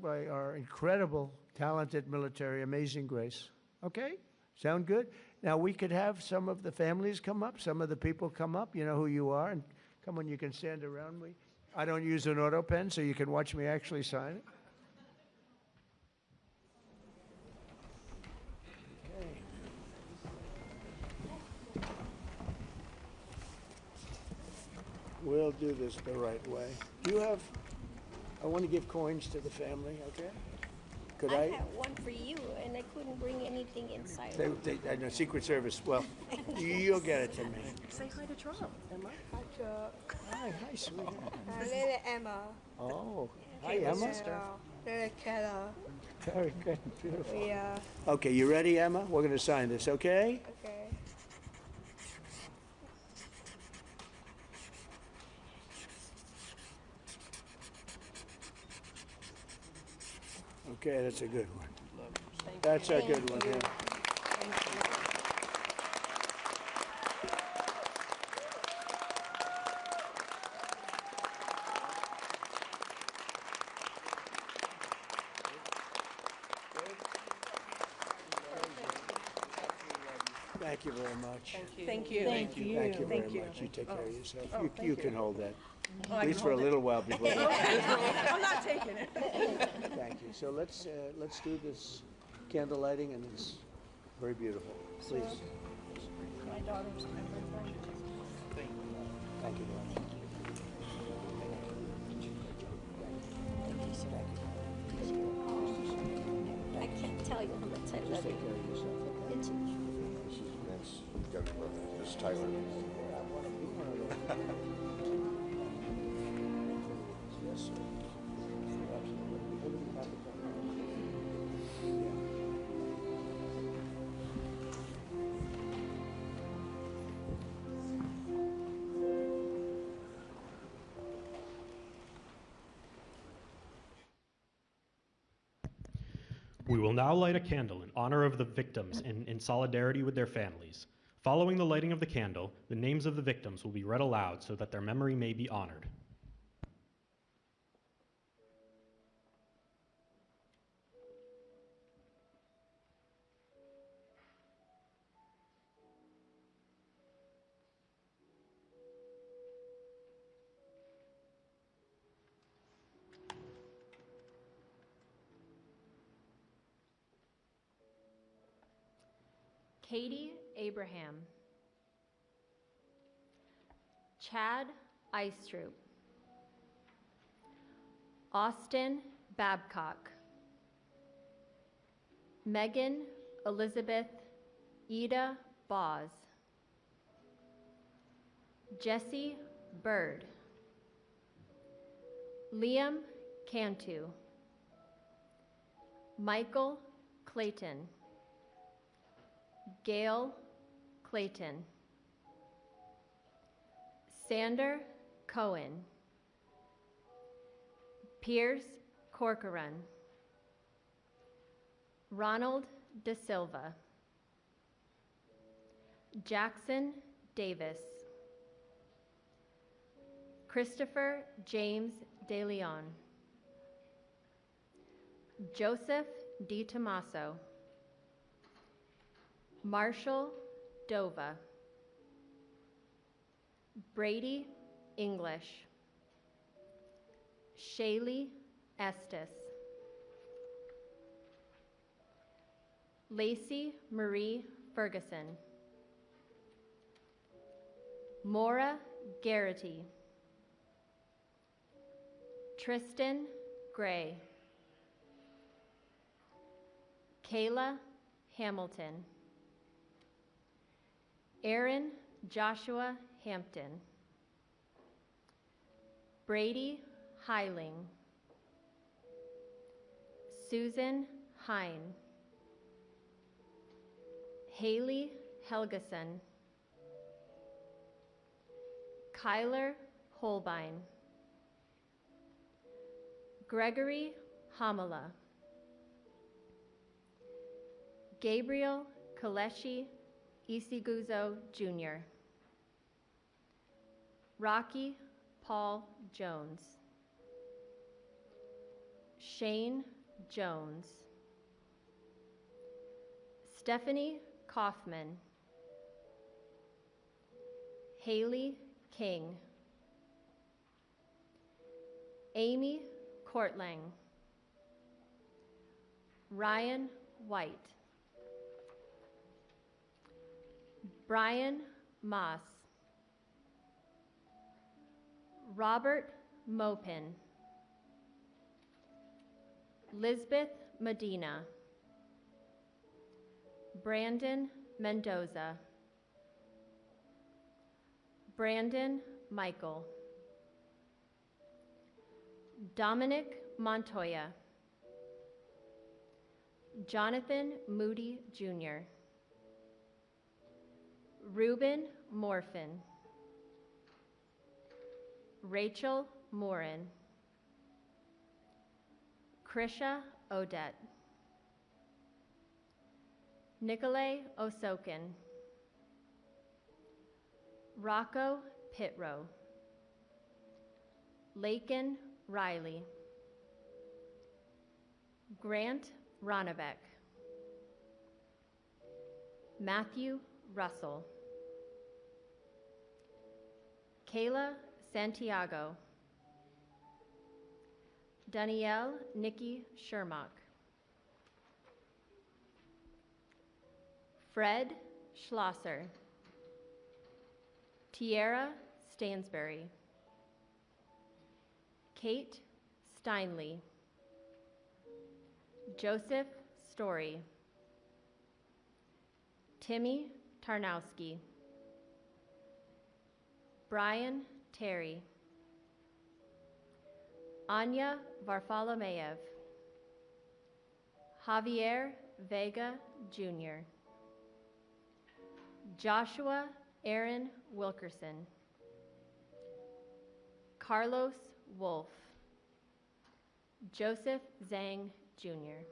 by our incredible, talented military, Amazing Grace. Okay? Sound good? Now, we could have some of the families come up, some of the people come up. You know who you are, and come on, you can stand around me. I don't use an auto pen, so you can watch me actually sign it. Okay. We'll do this the right way. Do you have, I want to give coins to the family, okay? Could I? I had one for you, and I couldn't bring anything inside. I know, Secret Service. Well, you'll get it to me. Say hi to Trump. Emma? Hi, Trump. Hi, sweetheart. Little Emma. Oh, hi, Emma. Little Kayla. Very good, beautiful. Yeah. Okay, you ready, Emma? We're going to sign this, okay? Okay. Okay, that's a good one. That's a good one, yeah. Thank you very much. Thank you. Thank you very much. You take care of yourself. You can hold that. Oh, At least for a little while before. I'm not taking it. Thank you. So let's do this candle lighting, and it's very beautiful. Please. My daughter's birthday. Thank you very much. I can't tell you how much I love Take you. care of yourself. Okay? It's This is Vince, this is Tyler. Yes, sir. We will now light a candle in honor of the victims and in solidarity with their families. Following the lighting of the candle, the names of the victims will be read aloud so that their memory may be honored. Katie Abraham, Chad Eistrup, Austin Babcock, Megan Elizabeth Ida Boz, Jesse Bird, Liam Cantu, Michael Clayton, Gail Clayton, Sander Cohen, Pierce Corcoran, Ronald De Silva, Jackson Davis, Christopher James De Leon, Joseph Di Tommaso, Marshall Dova, Brady English, Shaylee Estes, Lacey Marie Ferguson, Maura Garrity, Tristan Gray, Kayla Hamilton, Aaron Joshua Hampton, Brady Heiling, Susan Hine, Haley Helgeson, Kyler Holbein, Gregory Hamala, Gabriel Kaleshi Isiguzo Jr., Rocky Paul Jones, Shane Jones, Stephanie Kaufman, Haley King, Amy Courtlang, Ryan White, Brian Moss, Robert Mopin, Lisbeth Medina, Brandon Mendoza, Brandon Michael, Dominic Montoya, Jonathan Moody Jr., Reuben Morfin, Rachel Morin, Krisha Odette, Nicolay Osokin, Rocco Pitrow, Lakin Riley, Grant Ronnebeck, Matthew Russell, Kayla Santiago, Danielle Nikki Shermock, Fred Schlosser, Tierra Stansberry, Kate Steinley, Joseph Story, Timmy Tarnowski, Brian Terry, Anya Varfolomeyev, Javier Vega Jr., Joshua Aaron Wilkerson, Carlos Wolf, Joseph Zhang Jr.